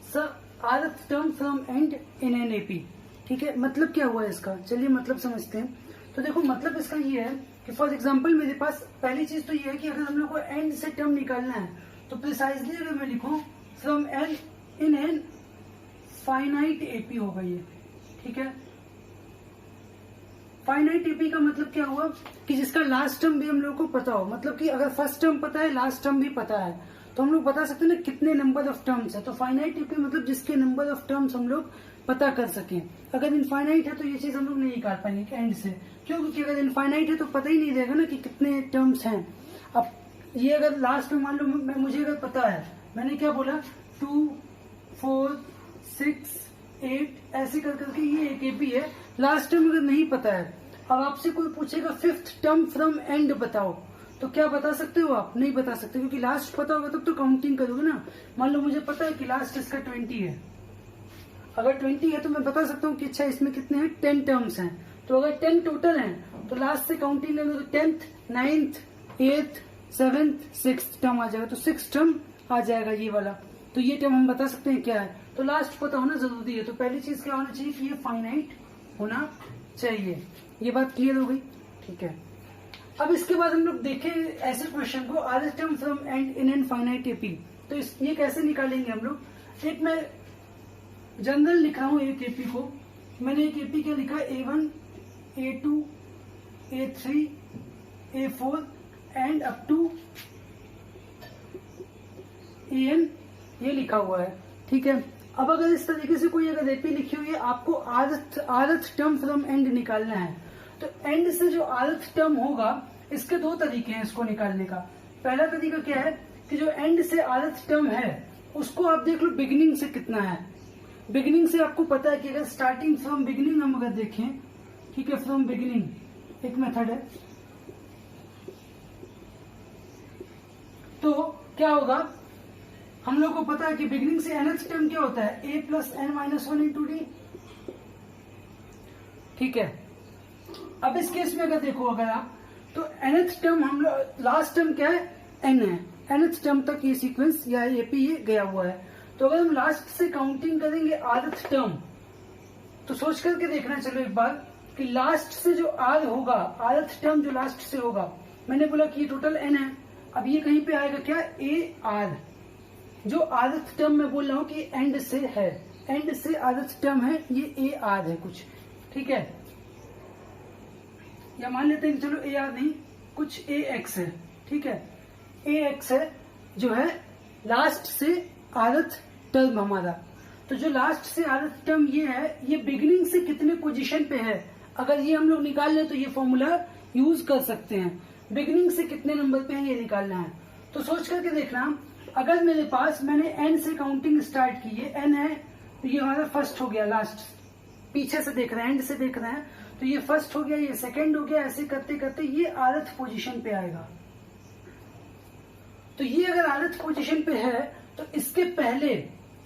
rth term from and in an AP. ठीक है, मतलब क्या हुआ इसका, चलिए मतलब समझते हैं। तो देखो मतलब इसका ये है कि फॉर एग्जाम्पल मेरे पास पहली चीज तो ये है कि अगर हम लोग को एंड से टर्म निकालना है तो प्रिसाइजली अगर मैं लिखूं from an in an finite AP होगा ये। ठीक है, फाइनाइट एपी का मतलब क्या हुआ कि जिसका लास्ट टर्म भी हम लोग को पता हो, मतलब कि अगर फर्स्ट टर्म पता है लास्ट टर्म भी पता है तो हम लोग बता सकते हैं ना कितने नंबर ऑफ टर्म्स है। तो फाइनाइट एपी मतलब जिसके नंबर ऑफ टर्म्स हम लोग पता कर सकें। अगर इनफाइनाइट है तो ये चीज हम लोग नहीं निकाल पाएंगे एंड से, क्यों? क्योंकि अगर इनफाइनाइट है तो पता ही नहीं रहेगा ना कि कितने टर्म्स हैं। अब ये अगर लास्ट में मान लो मुझे अगर पता है, मैंने क्या बोला 2 4 6 8 ऐसे कर करके ये एक एपी है। लास्ट टर्म अगर नहीं पता है, अब आपसे कोई पूछेगा फिफ्थ टर्म फ्रॉम एंड बताओ, तो क्या बता सकते हो आप? नहीं बता सकते, क्योंकि लास्ट पता होगा तब तो काउंटिंग करोगे ना। मान लो मुझे पता है कि लास्ट इसका 20 है, अगर 20 है तो मैं बता सकता हूँ कि अच्छा इसमें कितने हैं 10 टर्म्स हैं। तो अगर 10 टोटल हैं तो लास्ट से काउंटिंग लेंगे तो 10th 9th 8th 7th 6th term आ जाएगा, तो 6 टर्म आ जाएगा ये वाला। तो ये टर्म हम बता सकते हैं क्या है। तो लास्ट पता होना जरूरी है। तो पहली चीज क्या होना चाहिए कि ये फाइनाइट होना चाहिए। ये बात क्लियर हो गई? ठीक है, अब इसके बाद हम लोग देखें ऐसे क्वेश्चन को rth term from and in an finite AP. तो ये कैसे निकालेंगे हम लोग? एक मैं जनरल लिख रहा हूं एक एपी को। मैंने एक एपी क्या लिखा, A1 A2 A3 A4 and up to AN ये लिखा हुआ है। ठीक है, अब अगर इस तरीके से कोई अगर एपी लिखी हुई है, आपको rth टर्म फ्रॉम एंड निकालना है। तो एंड से जो rth टर्म होगा, इसके दो तरीके हैं इसको निकालने का। पहला तरीका क्या है कि जो एंड से rth टर्म है उसको आप देख लो बिगिनिंग से कितना है। बिगिनिंग से आपको पता है कि अगर स्टार्टिंग फ्रॉम बिगिनिंग हम अगर देखें, ठीक है, फ्रॉम बिगिनिंग एक मेथड है, तो क्या होगा, हम लोग को पता है कि बिगिनिंग से nth टर्म क्या होता है, a plus n minus 1 into d. ठीक है, अब इस केस में अगर देखो अगर आप, तो nth टर्म हम लोग, लास्ट टर्म क्या है, n है, nth टर्म तक ये सीक्वेंस या एपी ये गया हुआ है। तो अगर हम लास्ट से काउंटिंग करेंगे rth टर्म, तो सोच करके देखना चलो एक बार कि लास्ट से जो r होगा, rth टर्म जो लास्ट से होगा, मैंने बोला कि ये टोटल n है। अब ये कहीं पे आएगा क्या, AR, जो rth टर्म मैं बोल रहा हूं कि एंड से है, एंड से rth टर्म है, ये AR है कुछ। ठीक है, या मान लेते हैं कि चलो AR नहीं, कुछ AX है। ठीक है, AX है जो है लास्ट से rth टर्म हमारा। तो जो लास्ट से rth टर्म ये है, ये बिगिनिंग से कितने पोजीशन पे है, अगर ये हम लोग निकाल लें तो ये फॉर्मूला यूज कर सकते हैं। बिगिनिंग से कितने नंबर पे है ये निकालना है। तो सोच करके देखना, अगर मेरे पास मैंने n से काउंटिंग स्टार्ट की है, n है तो ये हमारा फर्स्ट हो गया, लास्ट पीछे से देख रहे हैं, एंड से देख रहे हैं, तो ये फर्स्ट हो गया, ये सेकंड हो गया, ऐसे करते करते ये rth पोजीशन पे आएगा। तो ये अगर rth पोजीशन पे है तो इसके पहले,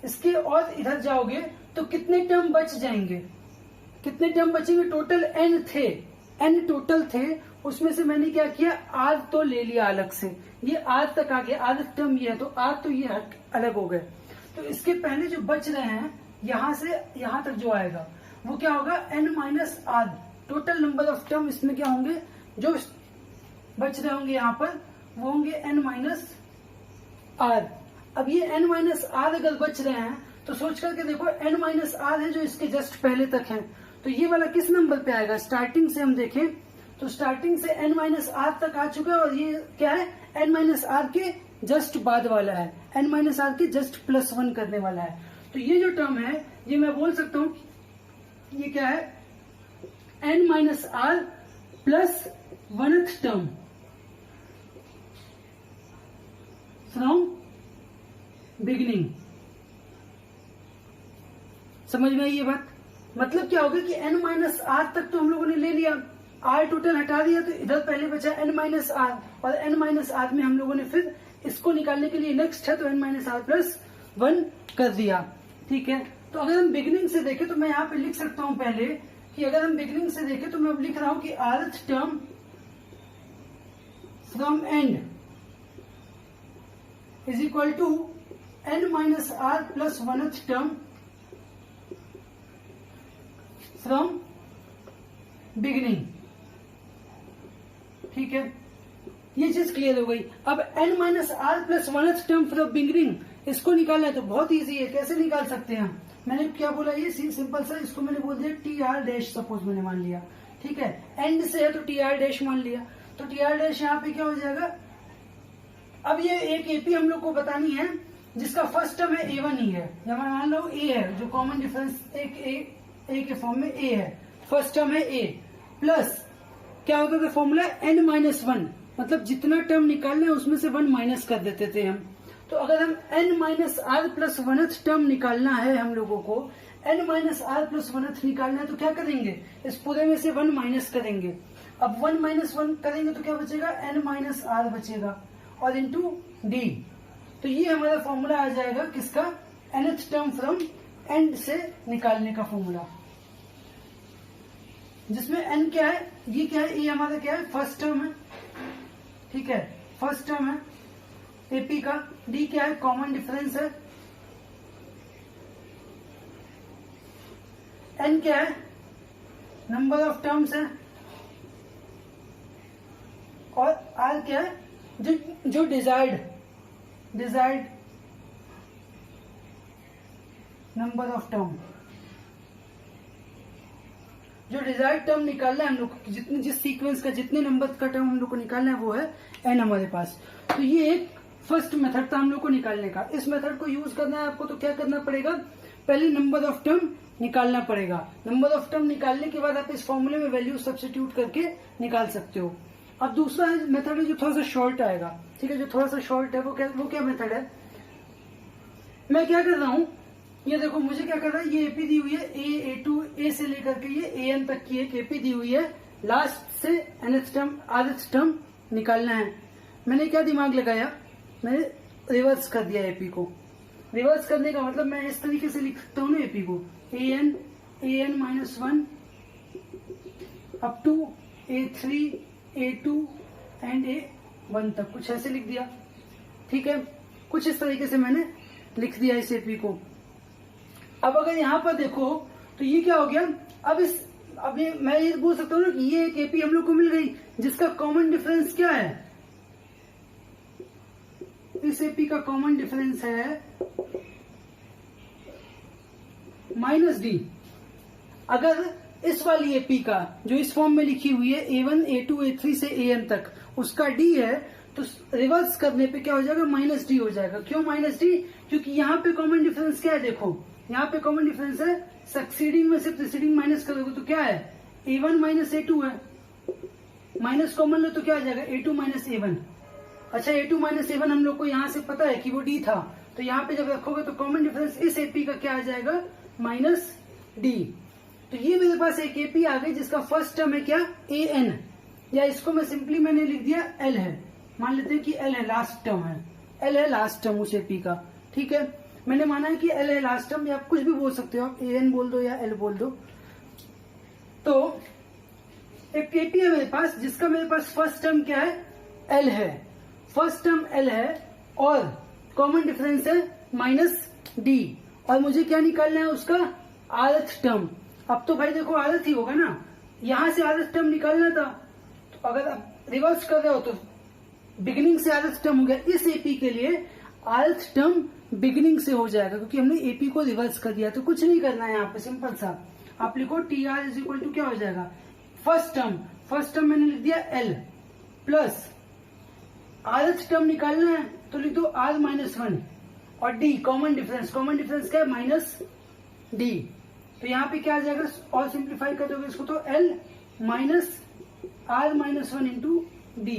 इसके और इधर जाओगे तो कितने टर्म बच जाएंगे, कितने टर्म बचेंगे, टोटल n थे, n टोटल थे, उसमें से मैंने क्या किया, r तो ले लिया अलग से, ये r तक आ गया, rth टर्म ये है तो r तो ये अलग हो गए। तो इसके पहले जो बच रहे हैं यहां से यहां तक जो आएगा वो क्या होगा, n minus r। Total number of term इसमें क्या होंगे, जो बच रहे होंगे यहाँ पर वो होंगे n माइनस r। अब ये n माइनस r अगर बच रहे हैं तो सोच करके देखो, n माइनस r है जो इसके जस्ट पहले तक है, तो ये वाला किस नंबर पे आएगा, स्टार्टिंग से हम देखें तो स्टार्टिंग से n माइनस r तक आ चुका है, और ये क्या है, n माइनस r के जस्ट बाद वाला है, n माइनस r के जस्ट +1 करने वाला है। तो ये जो टर्म है ये मैं बोल सकता हूं ये क्या है, n minus r plus 1th term from beginning. समझ में आई ये बात? मतलब क्या होगा कि n माइनस r तक तो हम लोगों ने ले लिया, r टोटल हटा दिया तो इधर पहले बचा n माइनस r, और n माइनस r में हम लोगों ने फिर इसको निकालने के लिए नेक्स्ट है तो n माइनस r प्लस 1 कर दिया। ठीक है, तो अगर हम बिगिनिंग से देखें तो मैं यहाँ पे लिख सकता हूं पहले कि अगर हम बिगिनिंग से देखें तो मैं अब लिख रहा हूं कि rth term from end is equal to n minus are plus 1th term from beginning. ठीक है, ये चीज क्लियर हो गई। अब n minus are plus 1th term from beginning, इसको निकालना है तो बहुत इजी है। कैसे निकाल सकते हैं हम? मैंने क्या बोला, ये सिंपल सा, इसको मैंने बोल दिया टी आर डैश, सपोज मैंने मान लिया। ठीक है, एंड से है तो टी आर डैश मान लिया, तो टी आर डैश यहाँ पे क्या हो जाएगा। अब ये एक एपी हम लोग को बतानी है जिसका फर्स्ट टर्म है A1 ही है, या मान लो A है, जो कॉमन डिफरेंस एक ए के फॉर्म में A है, फर्स्ट टर्म है A, प्लस क्या होता था फॉर्मूला n माइनस 1, मतलब जितना टर्म निकालना है उसमें से 1 माइनस कर देते थे हम। तो अगर हम n minus are plus 1th term निकालना है हम लोगों को, n minus are plus 1th निकालना है तो क्या करेंगे, इस पूरे में से 1 माइनस करेंगे। अब 1 माइनस 1 करेंगे तो क्या बचेगा, n माइनस आर बचेगा, और इंटू डी। तो ये हमारा फॉर्मूला आ जाएगा किसका, nth टर्म फ्रॉम एंड से निकालने का फॉर्मूला, जिसमें n क्या है, ये क्या है, ये हमारा क्या है, फर्स्ट टर्म है। ठीक है, फर्स्ट टर्म है एपी का। डी क्या है, कॉमन डिफरेंस है। एन क्या है, नंबर ऑफ टर्म्स है। और आर क्या है, जो डिजायर्ड नंबर ऑफ टर्म, जो डिजायर्ड टर्म निकालना है हम लोग, जिस सीक्वेंस का जितने नंबर का टर्म हम लोग को निकालना है वो है एन हमारे पास। तो ये एक फर्स्ट मेथड था हम लोग को निकालने का। इस मेथड को यूज करना है आपको, तो क्या करना पड़ेगा, पहले नंबर ऑफ टर्म निकालना पड़ेगा। नंबर ऑफ टर्म निकालने के बाद आप इस फॉर्मूले में वैल्यू सब्स्टिट्यूट करके निकाल सकते हो। अब दूसरा मेथड है जो थोड़ा सा शॉर्ट आएगा। ठीक है, जो थोड़ा सा शॉर्ट है वो क्या मेथड है, मैं क्या कर रहा हूँ, ये देखो मुझे क्या करना है, ये एपी दी हुई है, A से लेकर के ये AN तक की एक एपी दी हुई है, लास्ट से nth टर्म rth टर्म निकालना है। मैंने क्या दिमाग लगाया, मैंने रिवर्स कर दिया एपी को। रिवर्स करने का मतलब मैं इस तरीके से लिख सकता हूँ ना एपी को, an minus 1 up to A3 A2 and A1 तक, कुछ ऐसे लिख दिया। ठीक है, कुछ इस तरीके से मैंने लिख दिया इस एपी को। अब अगर यहाँ पर देखो तो ये क्या हो गया, अब मैं ये बोल सकता हूँ ना कि ये एक एपी हम लोग को मिल गई जिसका कॉमन डिफरेंस क्या है, इस एपी का कॉमन डिफरेंस है माइनस डी। अगर इस वाली एपी का जो इस फॉर्म में लिखी हुई है A1 A2 A3 से AN तक उसका डी है, तो रिवर्स करने पे क्या हो जाएगा, माइनस डी हो जाएगा। क्यों माइनस डी, क्योंकि यहाँ पे कॉमन डिफरेंस क्या है, देखो यहाँ पे कॉमन डिफरेंस है, सक्सीडिंग में से प्रीसीडिंग माइनस करोगे तो क्या है, A1 माइनस A2 है, माइनस कॉमन लो तो क्या आ जाएगा, A2 माइनस A1। अच्छा, A2 माइनस A1 हम लोग को यहाँ से पता है कि वो डी था, तो यहाँ पे जब रखोगे तो कॉमन डिफरेंस इस एपी का क्या आ जाएगा, माइनस डी। तो ये मेरे पास एक एपी आ गई जिसका फर्स्ट टर्म है क्या, AN, या इसको मैं सिंपली मैंने लिख दिया L है, मान लेते हैं कि L है, लास्ट टर्म है, L है लास्ट टर्म उस एपी का। ठीक है, मैंने माना है कि L है लास्ट टर्म, या आप कुछ भी बोल सकते हो, आप AN बोल दो या L बोल दो। तो एक एपी है मेरे पास जिसका मेरे पास फर्स्ट टर्म क्या है, L है, फर्स्ट टर्म L है और कॉमन डिफरेंस है माइनस डी, और मुझे क्या निकालना है, उसका rth टर्म। अब तो भाई देखो rth ही होगा ना, यहां से rth टर्म निकालना था, तो अगर आप रिवर्स कर रहे हो तो बिगिनिंग से rth टर्म हो गया। इस एपी के लिए rth टर्म बिगिनिंग से हो जाएगा क्योंकि हमने एपी को रिवर्स कर दिया। तो कुछ नहीं करना है यहाँ पे, सिंपल सा आप लिखो TR इज इक्वल टू क्या हो जाएगा, फर्स्ट टर्म मैंने लिख दिया L प्लस rth टर्म निकालना है तो लिख दो R माइनस 1 और D कॉमन डिफरेंस क्या है, माइनस D। तो यहाँ पे क्या आ जाएगा, और सिंप्लीफाई कर दोगे इसको तो L minus R minus 1 into d,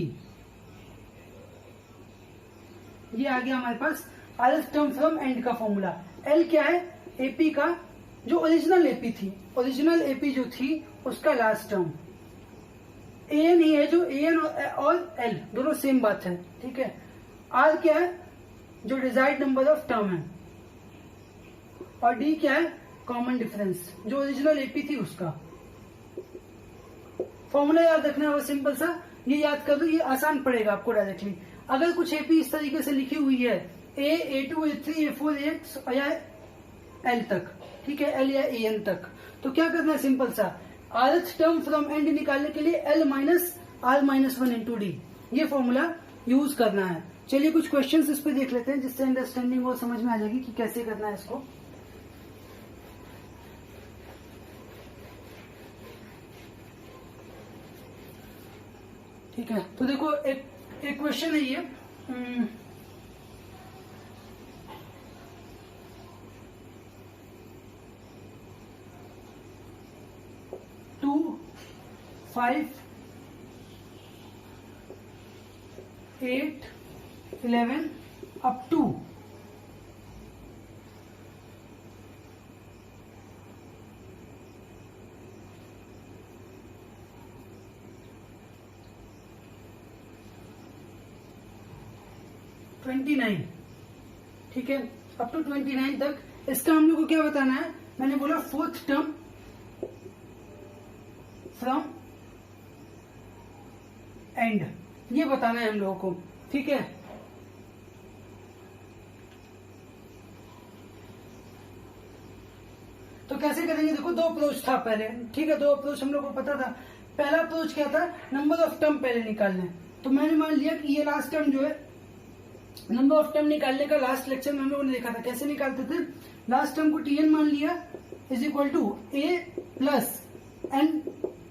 ये आ गया हमारे पास rth टर्म फ्रॉम एंड का फॉर्मूला। L क्या है, एपी का जो ओरिजिनल एपी थी, ओरिजिनल एपी जो थी उसका लास्ट टर्म। AN ही है, जो AN और L दोनों सेम बात है। ठीक है, R क्या है, जो डिजायर्ड नंबर ऑफ टर्म है, और D क्या है, कॉमन डिफरेंस, जो ओरिजिनल एपी थी उसका। फॉर्मूला याद रखना है वो सिंपल सा, ये याद कर लो, ये आसान पड़ेगा आपको डायरेक्टली। अगर कुछ एपी इस तरीके से लिखी हुई है A2, A3, A4, AX या L तक, ठीक है, L या AN तक। तो क्या करना है, सिंपल सा rth टर्म फ्रॉम एंड निकालने के लिए L minus R minus 1 into d, ये फॉर्मूला यूज करना है। चलिए कुछ क्वेश्चंस इस पे देख लेते हैं जिससे अंडरस्टैंडिंग और समझ में आ जाएगी कि कैसे करना है इसको। ठीक है, तो देखो एक क्वेश्चन है ये, 2, 5, 8, 11 अप टू 29, ठीक है, अप टू 29 तक। इसका हम लोग को क्या बताना है, मैंने बोला फोर्थ टर्म फ्रॉम एंड, ये बताना है हम लोगों को, ठीक है। तो कैसे करेंगे, देखो दो अप्रोच था पहले, ठीक है, दो अप्रोच हम लोग को पता था। पहला अप्रोच क्या था, नंबर ऑफ टर्म पहले निकालना है। तो मैंने मान लिया कि ये लास्ट टर्म जो है, नंबर ऑफ टर्म निकालने का लास्ट लेक्चर में हम लोगों ने देखा था कैसे निकालते थे। लास्ट टर्म को Tn मान लिया is equal to A plus n,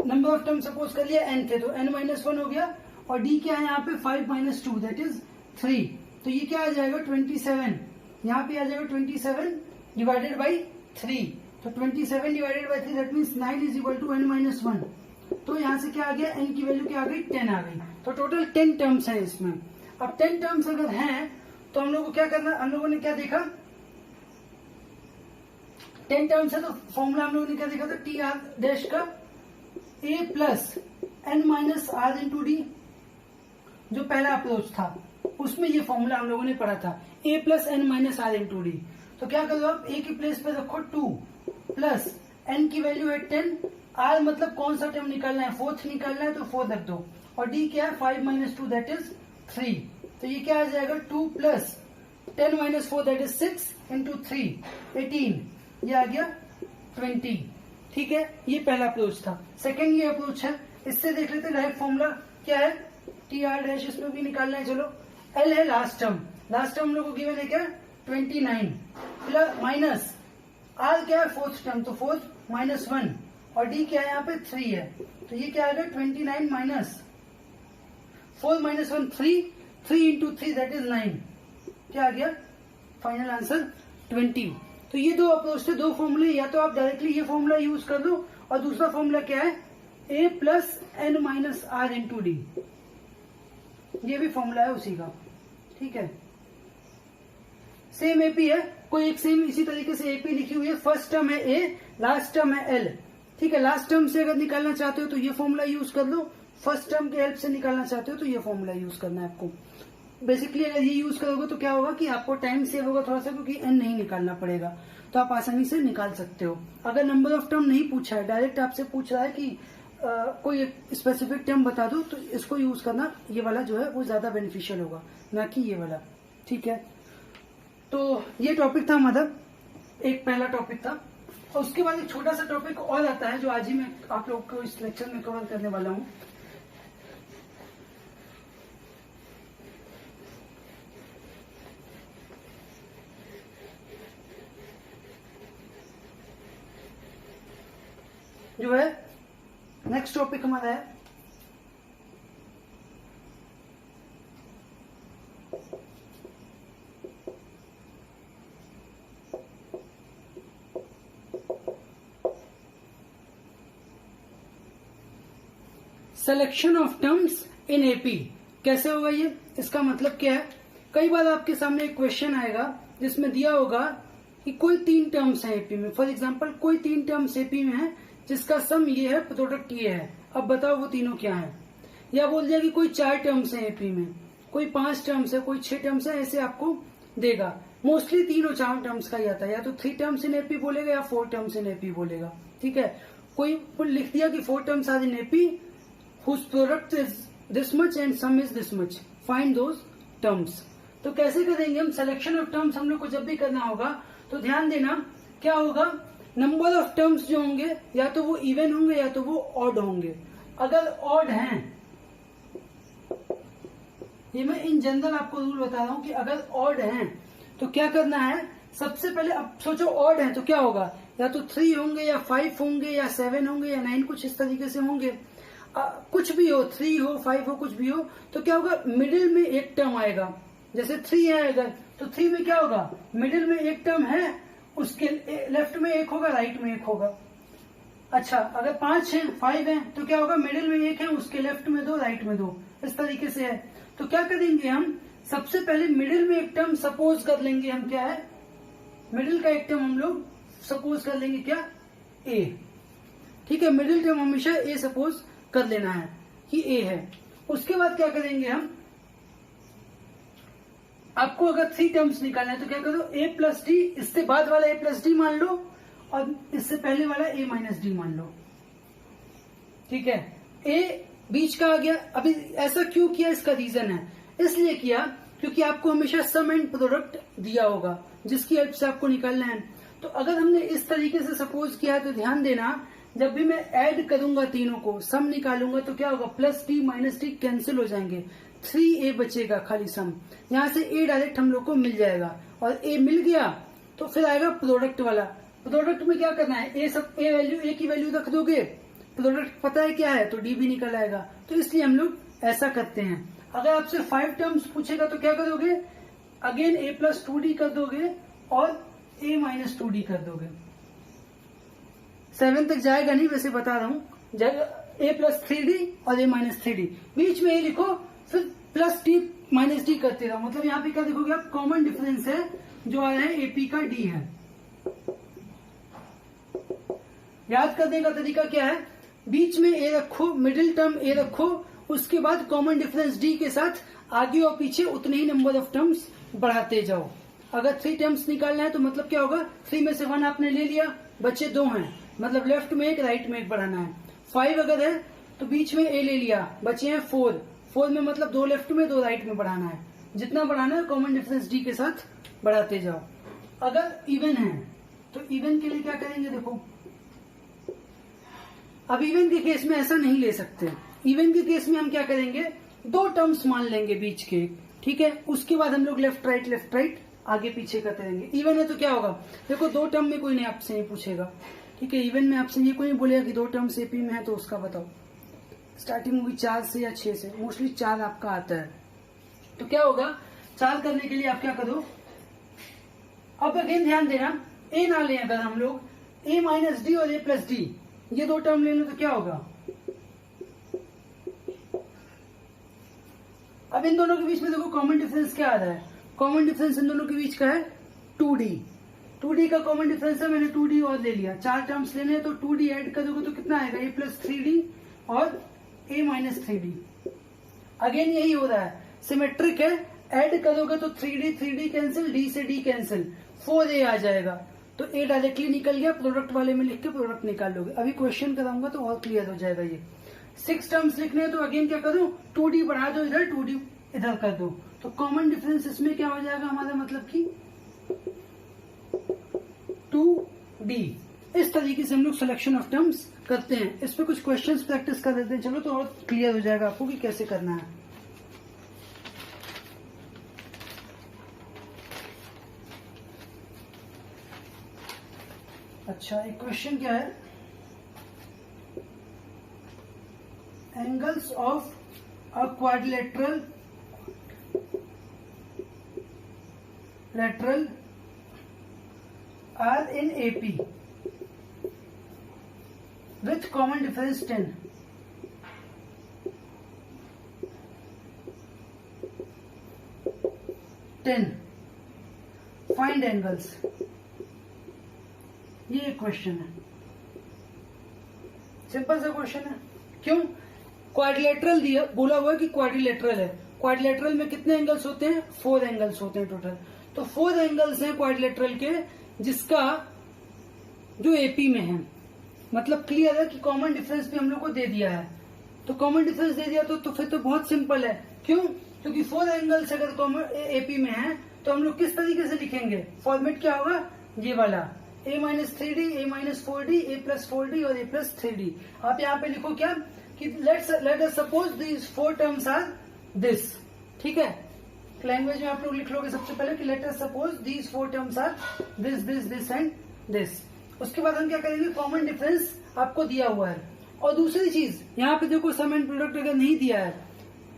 number of term suppose कर लिया n थे तो n माइनस 1 हो गया, और d क्या है यहाँ पे 5 माइनस 2 दैट इज 3। तो ये क्या आ जाएगा 27, यहाँ पे आ जाएगा 27 डिवाइडेड बाई 3। तो 27 divided by 3 that means 9 is equal to n minus 1। तो यहाँ से क्या आ गया, n की वैल्यू क्या आ गई, 10 आ गई। तो टोटल 10 टर्म्स है इसमें। अब 10 टर्म्स अगर हैं तो हम लोग को क्या करना, हम लोगों ने क्या देखा, 10 टर्म्स है तो फॉर्मूला हम लोगों ने क्या देखा था, टी आर डैश का a plus n minus r into d, जो पहला अप्रोच था उसमें ये फॉर्मूला हम लोगों ने पढ़ा था, a plus n minus r into d. तो क्या करो आप, a की प्लेस पे रखो 2 प्लस n की वैल्यू है 10, r मतलब कौन सा टर्म निकालना है, फोर्थ निकालना है तो 4 रख दो, और d क्या है 5 माइनस 2 दैट इज 3। तो ये क्या आ जाएगा 2 plus 10 minus 4 that is 6 into 3 18, ये आ गया 20, ठीक है। ये पहला अप्रोच था। सेकेंड ये अप्रोच है, इससे देख लेते डायरेक्ट फॉर्मूला क्या है, टी आर डैश इसमें भी निकालना है। चलो एल है लास्ट टर्म, लास्ट टर्म हम लोग को गिवन है क्या 29 प्लस माइनस आर क्या है फोर्थ टर्म, तो 4 माइनस 1, और डी क्या है यहाँ पे 3 है। तो ये क्या आ गया 29 minus 4 minus 1 3 into 3 that is 9, क्या आ गया फाइनल आंसर 20। तो ये दो अप्रोच थे, दो फॉर्मूले, या तो आप डायरेक्टली ये फॉर्मूला यूज कर लो, और दूसरा फॉर्मूला क्या है a plus n minus r into d, ये भी फॉर्मूला है उसी का, ठीक है। सेम एपी है, कोई एक सेम इसी तरीके से एपी लिखी हुई है, फर्स्ट टर्म है a, लास्ट टर्म है l, ठीक है। लास्ट टर्म से अगर निकालना चाहते हो तो ये फॉर्मूला यूज कर लो, फर्स्ट टर्म के हेल्प से निकालना चाहते हो तो ये फॉर्मूला यूज करना है आपको। बेसिकली अगर ये यूज करोगे तो क्या होगा कि आपको टाइम सेव होगा थोड़ा सा, क्योंकि एन नहीं निकालना पड़ेगा, तो आप आसानी से निकाल सकते हो। अगर नंबर ऑफ टर्म नहीं पूछा है, डायरेक्ट आपसे पूछ रहा है कि कोई स्पेसिफिक टर्म बता दो, तो इसको यूज करना, ये वाला जो है वो ज्यादा बेनिफिशियल होगा, ना कि ये वाला, ठीक है। तो ये टॉपिक था हमारा, एक पहला टॉपिक था, और उसके बाद एक छोटा सा टॉपिक और आता है जो आज ही मैं आप लोग को इस लेक्चर में कवर करने वाला हूँ। जो है नेक्स्ट टॉपिक हमारा है selection of terms in AP. कैसे होगा ये, इसका मतलब क्या है, कई बार आपके सामने एक क्वेश्चन आएगा जिसमें दिया होगा कि कोई 3 टर्म्स है एपी में, फॉर एग्जांपल कोई 3 टर्म्स एपी में है जिसका सम ये है, प्रोडक्ट ये है, अब बताओ वो तीनों क्या है। या बोल दिया कि कोई 4 टर्म्स है एपी में, कोई 5 टर्म्स है, कोई 6 टर्म्स है, ऐसे आपको देगा। मोस्टली 3 और 4 टर्म्स का ही आता है, या तो 3 टर्म्स इन एपी बोलेगा या 4 टर्म्स इन एपी बोलेगा, ठीक है। कोई लिख दिया कि 4 terms are in AP whose product is this much and sum is this much, find those terms। तो कैसे करेंगे हम, सिलेक्शन ऑफ टर्म्स हम लोग को जब भी करना होगा तो ध्यान देना क्या होगा, नंबर ऑफ टर्म्स जो होंगे या तो वो इवन होंगे या तो वो ऑड होंगे। अगर ऑड हैं, ये मैं इन जनरल आपको रूल बता रहा हूं कि अगर ऑड हैं तो क्या करना है, सबसे पहले अब सोचो ऑड है तो क्या होगा, या तो 3 होंगे या 5 होंगे या 7 होंगे या 9, कुछ इस तरीके से होंगे। कुछ भी हो, 3 हो 5 हो कुछ भी हो, तो क्या होगा, मिडिल में एक टर्म आएगा। जैसे 3 है अगर, तो 3 में क्या होगा, मिडिल में एक टर्म है, उसके लेफ्ट में एक होगा, राइट में एक होगा। अच्छा अगर 5 है 5 है तो क्या होगा, मिडिल में एक है, उसके लेफ्ट में 2, राइट में 2, इस तरीके से है। तो क्या करेंगे हम, सबसे पहले मिडिल में एक टर्म सपोज कर लेंगे हम, क्या है, मिडिल का एक टर्म हम लोग सपोज कर लेंगे क्या, ए। ठीक है, मिडिल टर्म हमेशा ए सपोज कर लेना है कि ए है। उसके बाद क्या करेंगे हम, आपको अगर 3 टर्म्स निकालना है तो क्या करो, ए प्लस डी, इससे बाद वाला ए प्लस डी मान लो और इससे पहले वाला ए माइनस डी मान लो। ठीक है, ए बीच का आ गया। अभी ऐसा क्यों किया, इसका रीजन है, इसलिए किया क्योंकि आपको हमेशा सम एंड प्रोडक्ट दिया होगा जिसकी हेल्प से आपको निकालना है। तो अगर हमने इस तरीके से सपोज किया है तो ध्यान देना, जब भी मैं ऐड करूंगा तीनों को, सम निकालूंगा तो क्या होगा, plus D minus D cancel हो जाएंगे, 3a बचेगा खाली सम। यहाँ से a डायरेक्ट हम लोग को मिल जाएगा और a मिल गया तो फिर आएगा प्रोडक्ट वाला। प्रोडक्ट में क्या करना है, a की वैल्यू रख दोगे, प्रोडक्ट पता है क्या है तो d भी निकल आएगा। तो इसलिए हम लोग ऐसा करते हैं। अगर आपसे 5 टर्म्स पूछेगा तो क्या करोगे, अगेन a प्लस 2d कर दोगे और a माइनस 2d कर दोगे। 7 तक जाएगा नहीं, वैसे बता रहा हूं, a प्लस 3d और a माइनस 3d, बीच में a लिखो, फिर प्लस d माइनस d करते रहो। मतलब यहाँ पे क्या देखोगे आप, कॉमन डिफरेंस है जो आ रहा है AP का d है। याद करने का तरीका क्या है, बीच में a रखो, मिडिल टर्म a रखो, उसके बाद कॉमन डिफरेंस d के साथ आगे और पीछे उतने ही नंबर ऑफ टर्म्स बढ़ाते जाओ। अगर 3 टर्म्स निकालना है तो मतलब क्या होगा, 3 में से 1 आपने ले लिया, बचे 2 हैं, मतलब लेफ्ट में एक राइट में एक बढ़ाना है। 5 अगर है तो बीच में a ले लिया, बचे हैं 4 में मतलब 2 लेफ्ट में 2 राइट में बढ़ाना है। जितना बढ़ाना है कॉमन डिफरेंस d के साथ बढ़ाते जाओ। अगर इवन है तो इवन के लिए क्या करेंगे, देखो अब इवन के केस में ऐसा नहीं ले सकते। इवन के केस में हम क्या करेंगे, 2 टर्म्स मान लेंगे बीच के, ठीक है, उसके बाद हम लोग लेफ्ट राइट आगे पीछे करते रहेंगे। इवन है तो क्या होगा, देखो 2 टर्म में कोई नहीं आपसे नहीं पूछेगा, ठीक है, इवन में आपसे ये कोई नहीं बोलेगा कि 2 टर्म्स एपी में है तो उसका बताओ। स्टार्टिंग होगी 4 से या 6 से, मोस्टली 4 आपका आता है। तो क्या होगा, 4 करने के लिए आप क्या करो, अब अगेन ध्यान देना, ए ना लें अगर हम लोग, ए माइनस डी और ए प्लस डी, ये 2 टर्म ले लो तो क्या होगा, अब इन दोनों के बीच में देखो कॉमन डिफरेंस क्या आ रहा है, कॉमन डिफरेंस इन दोनों के बीच का है 2d का कॉमन डिफरेंस है, मैंने 2d और ले लिया। 4 टर्म्स लेने हैं तो 2d ऐड करोगे तो कितना आएगा, a प्लस 3d और a माइनस 3d। अगेन यही हो रहा है, सिमेट्रिक है, ऐड करोगे तो 3d कैंसिल, d से d कैंसिल, 4a आ जाएगा। तो a डायरेक्टली निकल गया, प्रोडक्ट वाले में लिख के प्रोडक्ट निकाल लोगे। अभी क्वेश्चन कराऊंगा तो और क्लियर हो जाएगा ये। 6 टर्म्स लिखने हैं तो अगेन क्या करूं, 2d बढ़ा दो इधर, 2d इधर कर दो, तो कॉमन डिफरेंस इसमें क्या हो जाएगा हमारा, मतलब कि 2d। इस तरीके से हम लोग सिलेक्शन ऑफ टर्म्स करते हैं। इस पे कुछ क्वेश्चंस प्रैक्टिस कर देते हैं, चलो तो और क्लियर हो जाएगा आपको कि कैसे करना है। अच्छा, एक क्वेश्चन क्या है, angles of a quadrilateral are in AP with common difference 10. Find angles. ये एक क्वेश्चन है, सिंपल सा क्वेश्चन है। क्यों, क्वाड्रिलेटरल दिया, बोला हुआ है कि क्वाड्रिलेटरल है। क्वाड्रिलेटरल में कितने एंगल्स होते हैं, 4 एंगल्स होते हैं टोटल। तो 4 एंगल्स हैं क्वाड्रिलेटरल के, जिसका जो एपी में है, मतलब क्लियर है कि कॉमन डिफरेंस भी हम लोग को दे दिया है। तो कॉमन डिफरेंस दे दिया तो फिर तो बहुत सिंपल है। क्यों, क्योंकि 4 एंगल्स अगर कॉमन एपी में है तो हम लोग किस तरीके से लिखेंगे, फॉर्मेट क्या होगा, ये वाला a minus 3d, a minus 4d, a plus 4d और a प्लस 3d। आप यहाँ पे लिखो क्या कि let us suppose these 4 terms are this, ठीक है। लैंग्वेज में आप लोग लिख लोगे सबसे पहले कि let us suppose these 4 terms are this this this and this. उसके बाद हम क्या करेंगे, कॉमन डिफरेंस आपको दिया हुआ है। और दूसरी चीज यहाँ पे देखो सम एंड प्रोडक्ट अगर नहीं दिया है,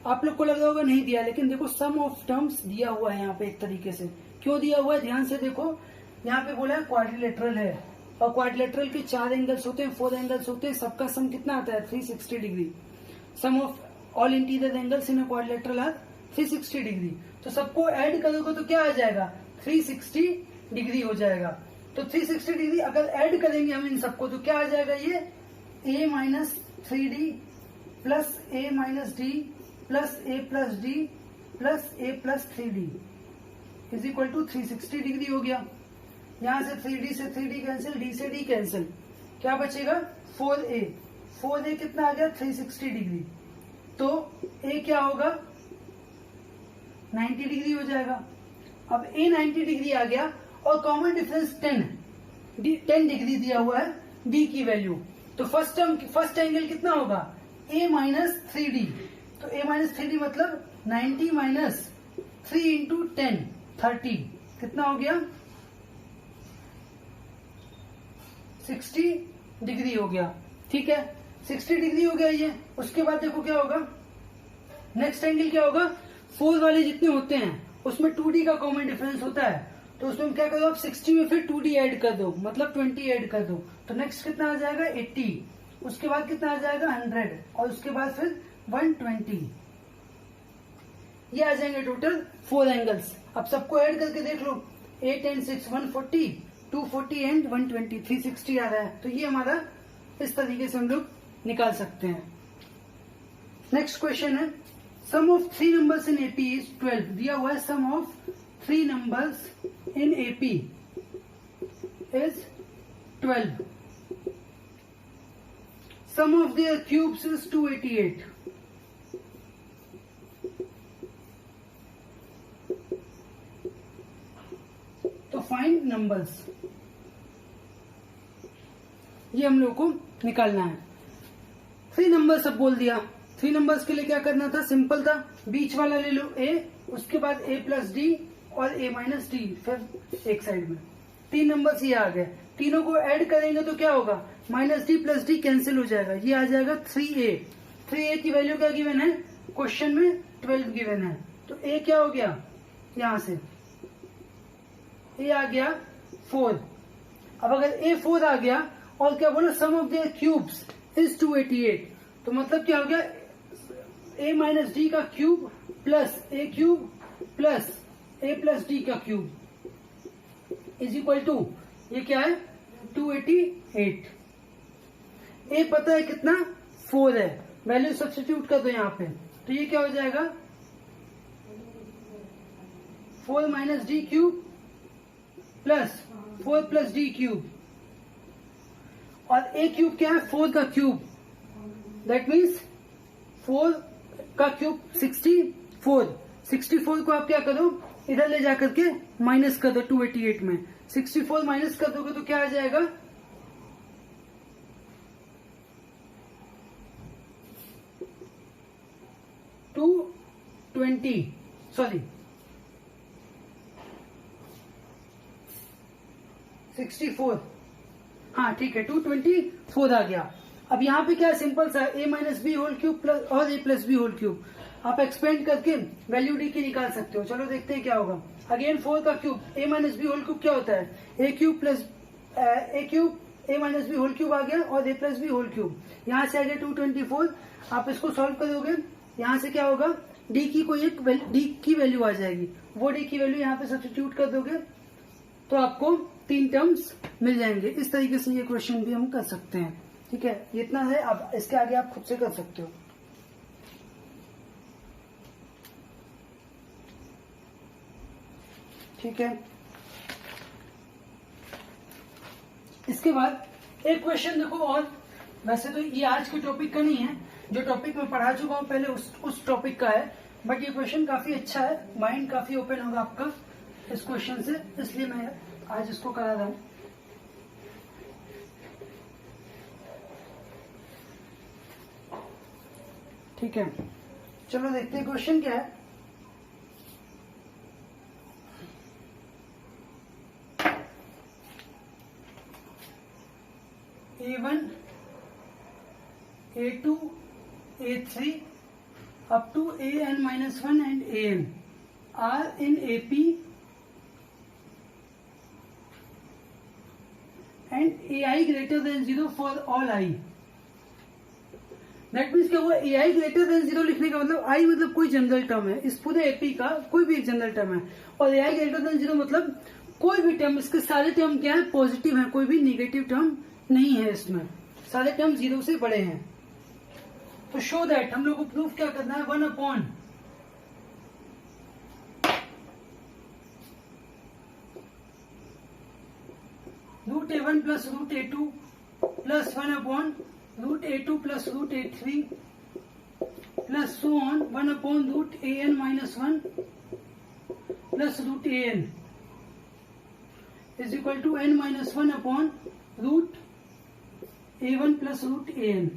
आप लोग को लग रहा होगा नहीं दिया, लेकिन देखो सम ऑफ टर्म्स दिया हुआ है यहाँ पे एक तरीके से। क्यों दिया हुआ है, ध्यान से देखो, यहाँ पे बोला है क्वाड्रिलेटरल है और क्वाड्रिलेटरल के 4 एंगल्स होते हैं, 4 एंगल्स होते हैं, सबका सम कितना आता है 360 degree. Sum of all interior angles in quadrilateral are 360 degree. तो सबको ऐड करोगे तो क्या आ जाएगा, 360 डिग्री हो जाएगा। तो 360 डिग्री अगर ऐड करेंगे हम इन सबको तो क्या आ जाएगा, ये a minus 3d plus a minus d plus a plus d plus a plus 3d is equal to 360 degree हो गया। यहां से 3d से 3d कैंसिल, d से d कैंसिल, क्या बचेगा 4a। 4a कितना आ गया 360 डिग्री। तो a क्या होगा 90 डिग्री हो जाएगा। अब a 90 डिग्री आ गया और कॉमन डिफरेंस 10 डिग्री दिया हुआ है d की वैल्यू। तो फर्स्ट एंगल कितना होगा a माइनस 3d। तो a माइनस 3d मतलब 90 माइनस 3 इंटू 10 30 कितना हो गया 60 डिग्री हो गया, ठीक है 60 डिग्री हो गया ये। उसके बाद देखो क्या होगा, नेक्स्ट एंगल क्या होगा, 4 वाले जितने होते हैं उसमें 2d का कॉमन डिफरेंस होता है। तो उसमें क्या करो आप 60 में फिर 2d ऐड कर दो, मतलब 20 ऐड कर दो। तो नेक्स्ट कितना आ जाएगा 80, उसके बाद कितना आ जाएगा 100 और उसके बाद फिर 120। ये आ जाएंगे टोटल 4 एंगल्स। अब सबको ऐड करके देख लो, 8 एंड 6 140, 240 एंड 120 360 आ रहा है। तो ये हमारा इस तरीके से हम लोग निकाल सकते हैं। नेक्स्ट क्वेश्चन है, sum of 3 numbers in AP is 12। दिया हुआ है sum of 3 numbers in AP is 12। Sum of their cubes is 288। तो फाइंड नंबर्स, ये हम लोग को निकालना है। 3 नंबर्स अब बोल दिया। 3 नंबर्स के लिए क्या करना था, सिंपल था, बीच वाला ले लो a, उसके बाद a प्लस डी और a माइनस डी, फिर एक साइड में 3 नंबर्स ये आ गए। तीनों को ऐड करेंगे तो क्या होगा, minus D plus D cancel हो जाएगा, ये आ जाएगा 3a। 3a की वैल्यू क्या गिवन है, क्वेश्चन में 12 गिवन है। तो a क्या हो गया, यहां से a आ गया 4। अब अगर a 4 आ गया और क्या बोला, सम ऑफ देयर क्यूब्स इज 288, तो मतलब क्या हो गया, a माइनस डी का cube plus a cube plus a plus D का क्यूब इज इक्वल टू, ये क्या है 288। a पता है कितना 4 है, वैल्यू सब्स्टिट्यूट कर दो यहाँ पे, तो ये क्या हो जाएगा 4 minus D cube plus 4 plus D cube, और a क्यूब क्या है 4 का क्यूब, दैट मीन्स 4 का क्यूब 64। 64 को आप क्या करो, इधर ले जाकर के माइनस कर दो 288 में। 64 माइनस कर दोगे तो क्या आ जाएगा 220, सॉरी 64, हाँ ठीक है 224 आ गया। अब यहाँ पे क्या है, सिंपल सा a minus b whole cube plus और a plus b whole cube, आप एक्सपेंड करके वैल्यू डी की निकाल सकते हो। चलो देखते हैं क्या होगा। अगेन 4 का cube a minus b whole cube क्या होता है, a cube plus a cube, a minus b whole cube आ गया और a plus b whole cube, यहाँ से आ गया 224। आप इसको सॉल्व करोगे, यहाँ से क्या होगा, d की कोई एक d की वैल्यू आ जाएगी, वो d की वैल्यू यहाँ पे सब्स्टिट्यूट कर दोगे तो आपको 3 टर्म्स मिल जाएंगे। इस तरीके से ये क्वेश्चन भी हम कर सकते हैं, ठीक है। इतना है, अब इसके आगे आप खुद से कर सकते हो। ठीक है, इसके बाद एक क्वेश्चन देखो, और वैसे तो ये आज के टॉपिक का नहीं है, जो टॉपिक मैं पढ़ा चुका हूं पहले उस टॉपिक का है। बट ये क्वेश्चन काफी अच्छा है, माइंड काफी ओपन होगा आपका इस क्वेश्चन से, इसलिए मैं आज इसको करा रहा हूँ। ठीक है, चलो देखते हैं क्वेश्चन क्या है। A1, A2, A3 up to AN-1 and AN are in AP and AI greater than 0 for all I। That means क्या हुआ, AI ग्रेटर देन 0 लिखने का मतलब I मतलब कोई जनरल टर्म है, इस पूरे AP का कोई भी एक जनरल टर्म है, और AI ग्रेटर देन 0 मतलब कोई भी टर्म, इसके सारे टर्म क्या है, पॉजिटिव है, कोई भी निगेटिव टर्म नहीं है, इसमें सारे टर्म 0 से बड़े हैं। तो शो दैट हम लोग को प्रूफ क्या करना है, 1 upon root A1 plus root A2 plus 1 upon root A2 plus root A3 plus so on 1 upon root AN-1 plus root AN is equal to N-1 upon root A1 plus root AN।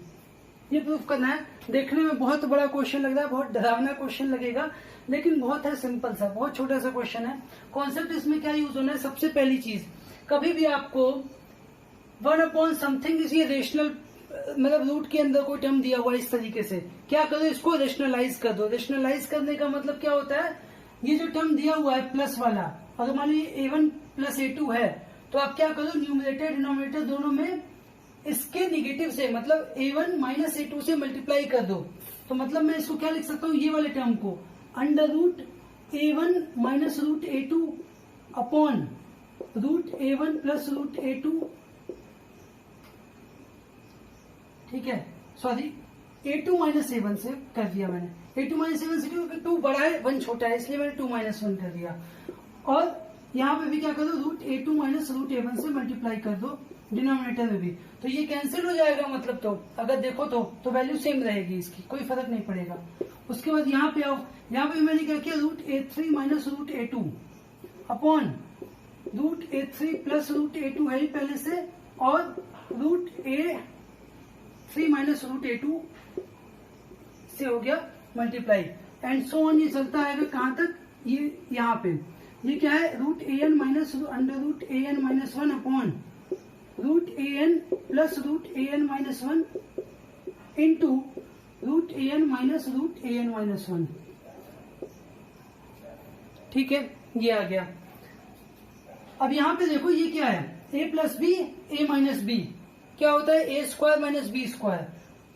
ये proof करना है। देखने में बहुत बड़ा question लग रहा है, बहुत डरावना क्वेश्चन लगेगा, लेकिन बहुत है सिंपल सा, बहुत छोटा सा क्वेश्चन है। कॉन्सेप्ट इसमें क्या यूज होना है, सबसे पहली चीज, कभी भी आपको 1 अपॉन समथिंग इस ये रेशनल मतलब रूट के अंदर कोई टर्म दिया हुआ है, इस तरीके से क्या करो, इसको रेशनलाइज कर दो। रेशनलाइज करने का मतलब क्या होता है, ये जो टर्म दिया हुआ है प्लस वाला, अगर मान लीजिए A1 प्लस A2 है, तो आप क्या करो, न्यूमरेटर डिनोमिनेटर दोनों में इसके निगेटिव से मतलब A1 माइनस A2 से मल्टीप्लाई कर दो। तो मतलब मैं इसको क्या लिख सकता हूँ, ये वाले टर्म को under root A1 minus root A2 upon root A1 plus root A2, ठीक है, सॉरी A2 माइनस A1 से कर दिया मैंने, A2 माइनस A1 से क्योंकि 2 बड़ा है 1 छोटा है, इसलिए मैंने 2 माइनस 1 कर दिया। और यहाँ पे भी क्या कर दो, root A2 minus root A1 से मल्टीप्लाई कर दो डिनोमिनेटर में भी, तो ये कैंसिल हो जाएगा, मतलब तो अगर देखो तो वैल्यू सेम रहेगी, इसकी कोई फर्क नहीं पड़ेगा। उसके बाद यहाँ पे आओ, यहाँ पे मैंने क्या किया, root A3 minus root A2 upon root A3 plus root A2 है ही पहले से, और root A3 minus root A2 से हो गया मल्टीप्लाई, एंड सो ऑन। ये चलता आएगा कहां तक, ये यहाँ पे, ये क्या है, root AN minus under root AN minus 1 upon root AN plus root AN minus 1 into root AN minus root AN minus 1। ठीक है, ये आ गया। अब यहाँ पे देखो ये क्या है, A plus B A minus B क्या होता है, A square minus B square.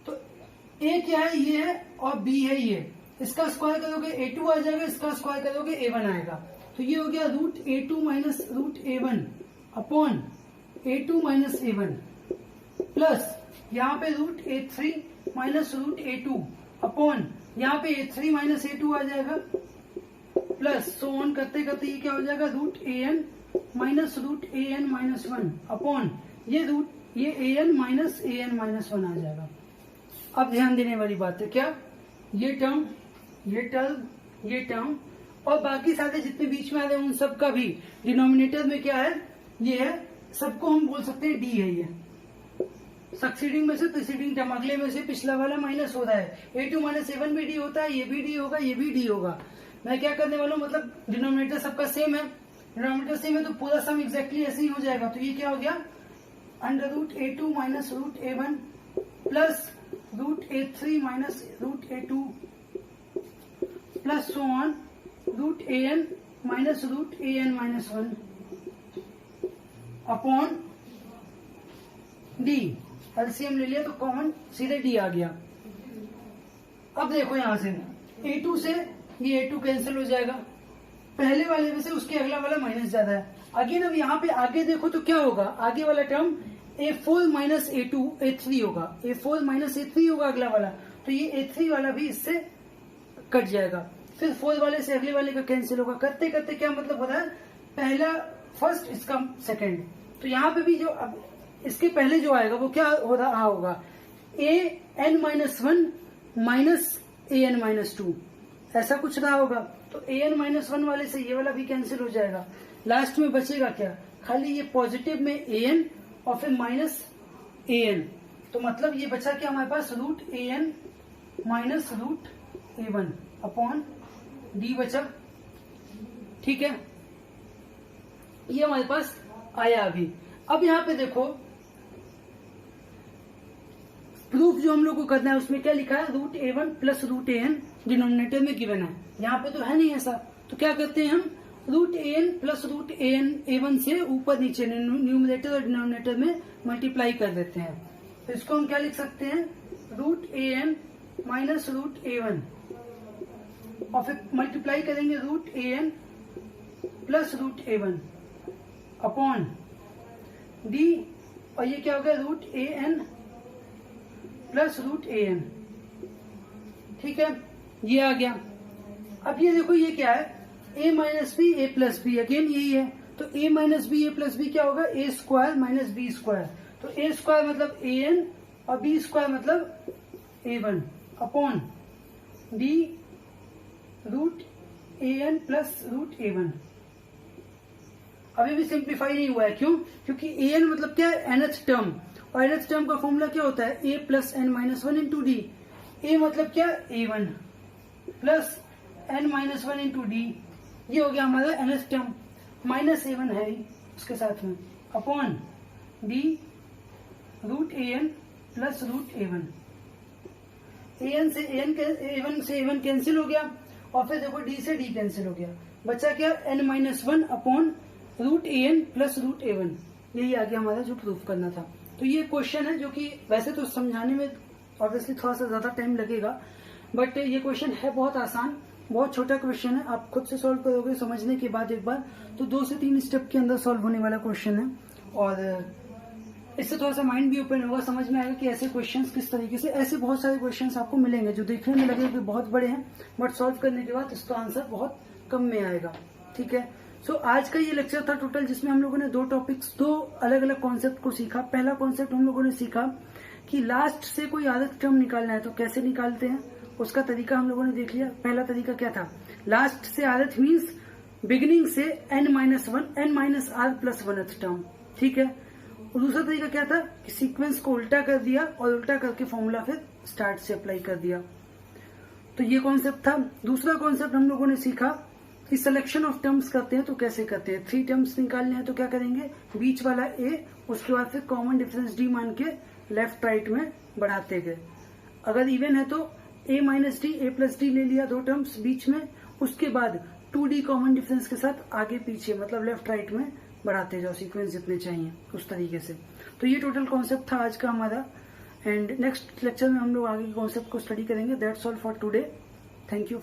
तो A क्या है, ये है, और B है ये, इसका स्क्वायर करोगे A2 आ जाएगा, इसका स्क्वायर करोगे A1 आएगा। तो ये हो गया root A2 minus root A1 upon A2 minus A1 plus यहाँ पे root A3 minus root A2 upon यहाँ पे A3 माइनस A2 आ जाएगा, प्लस सो ऑन करते करते ये क्या हो जाएगा, root AN minus root AN minus 1 upon ये रूट ये AN माइनस AN माइनस 1 आ जाएगा। अब ध्यान देने वाली बात है क्या, ये टर्म ये टर्म ये टर्म और बाकी सारे जितने बीच में आ रहे हैं उन सब का भी डिनोमिनेटर में क्या है, ये है, सबको हम बोल सकते हैं डी है। ये सक्सीडिंग में से प्रीसीडिंग टर्म, अगले में से पिछला वाला माइनस हो रहा है। A2 माइनस A1 भी डी होता है, ये भी डी होगा, ये भी डी होगा। मैं क्या करने वाला हूँ, मतलब डिनोमिनेटर सबका सेम है, डिनोमिनेटर सेम है तो पूरा सम एग्जैक्टली ऐसे ही हो जाएगा। तो ये क्या हो गया, under root A2 minus root A1 plus root A3 minus root A2 plus so on root AN minus root AN minus 1 upon D. LCM ले लिया तो कॉमन सीधे डी आ गया। अब देखो यहां से A2 से ये A2 कैंसिल हो जाएगा, पहले वाले में से उसके अगला वाला माइनस ज्यादा है। अगेन अब यहाँ पे आगे देखो तो क्या होगा, आगे वाला term A4 minus A2 A3 होगा, A4 माइनस A3 होगा अगला वाला, तो ये A3 वाला भी इससे कट जाएगा, फिर 4 वाले से अगले वाले का कैंसिल होगा। करते करते क्या मतलब हो रहा है, पहला फर्स्ट इसका सेकंड, तो यहाँ पे भी जो अब इसके पहले जो आएगा वो क्या हो रहा होगा, AN minus 1 minus AN minus 2, ऐसा कुछ रहा होगा। तो an-1 वाले से ये वाला भी कैंसिल हो जाएगा। लास्ट में बचेगा क्या, खाली ये पॉजिटिव में an और फिर माइनस an। तो मतलब ये बचा क्या हमारे पास, root an minus root a1 upon d बचा। ठीक है, ये हमारे पास आया अभी। अब यहाँ पे देखो प्रूफ जो हम लोग को करना है उसमें क्या लिखा है, root a1 plus root an denominator में गिवन है, यहाँ पे तो है नहीं ऐसा। तो क्या करते हैं हम, root an plus root a1 से ऊपर नीचे न्यूमरेटर और डिनोमिनेटर में मल्टीप्लाई कर देते हैं। तो इसको हम क्या लिख सकते हैं, root an minus root a1 और फिर मल्टीप्लाई करेंगे root an plus root a1 upon d, और ये क्या होगा, root an plus root an। ठीक है, ये आ गया। अब ये देखो ये क्या है, a minus B A plus B, again यही है। तो a minus B A plus B क्या होगा, a square minus B square. तो a स्क्वायर मतलब an और b स्क्वायर मतलब a1 upon d root an plus root a1। अभी भी सिंप्लीफाई नहीं हुआ है, क्यों, क्योंकि an मतलब क्या है, nth टर्म, और nth टर्म का फॉर्मूला क्या होता है, a plus n minus 1 into D. a मतलब क्या, a1 plus n minus 1 into d, ये हो गया हमारा nth टर्म, माइनस a1 है उसके साथ में, upon d root an plus root a1। an से a1 से a1 कैंसिल हो गया, और फिर देखो d से d कैंसिल हो गया, बचा क्या, n minus 1 upon root an plus root a1। यही आ गया हमारा जो प्रूफ करना था। तो ये क्वेश्चन है जो कि वैसे तो समझाने में ऑब्वियसली थोड़ा सा ज्यादा टाइम लगेगा, बट ये क्वेश्चन है बहुत आसान, बहुत छोटा क्वेश्चन है। आप खुद से सॉल्व करोगे समझने के बाद एक बार, तो 2 से 3 स्टेप के अंदर सॉल्व होने वाला क्वेश्चन है, और इससे थोड़ा सा माइंड भी ओपन होगा, समझ में आएगा कि ऐसे क्वेश्चंस किस तरीके से, ऐसे बहुत सारे क्वेश्चंस आपको मिलेंगे जो देखने में लगेगा कि बहुत बड़े हैं, बट सॉल्व करने के बाद इसका आंसर बहुत कम में आएगा। ठीक है, सो आज का ये लेक्चर था टोटल, जिसमें हम लोगों ने 2 टॉपिक्स, 2 अलग अलग कॉन्सेप्ट को सीखा। पहला कॉन्सेप्ट हम लोगों ने सीखा कि लास्ट से कोई आदत टर्म निकालना है तो कैसे निकालते हैं, उसका तरीका हम लोगों ने देख लिया। पहला तरीका क्या था, लास्ट से आदत मीन्स बिगिनिंग से n minus 1 n minus are plus 1th term. ठीक है, और दूसरा तरीका क्या था कि सीक्वेंस को उल्टा कर दिया और उल्टा करके फॉर्मूला फिर स्टार्ट से अप्लाई कर दिया। तो ये कॉन्सेप्ट था। दूसरा कॉन्सेप्ट हम लोगों ने सीखा कि सिलेक्शन ऑफ टर्म्स करते हैं तो कैसे करते हैं। 3 टर्म्स निकालने हैं तो क्या करेंगे, बीच वाला a, उसके बाद फिर कॉमन डिफरेंस d मान के लेफ्ट राइट में बढ़ाते गए। अगर इवन है तो a minus D A plus D ले लिया 2 टर्म्स बीच में, उसके बाद 2d कॉमन डिफरेंस के साथ आगे पीछे मतलब लेफ्ट राइट में बढ़ाते जाओ, सीक्वेंस जितने चाहिए उस तरीके से। तो ये टोटल कॉन्सेप्ट था आज का हमारा, एंड नेक्स्ट लेक्चर में हम लोग आगे के कॉन्सेप्ट को स्टडी करेंगे। That's all for today, thank you.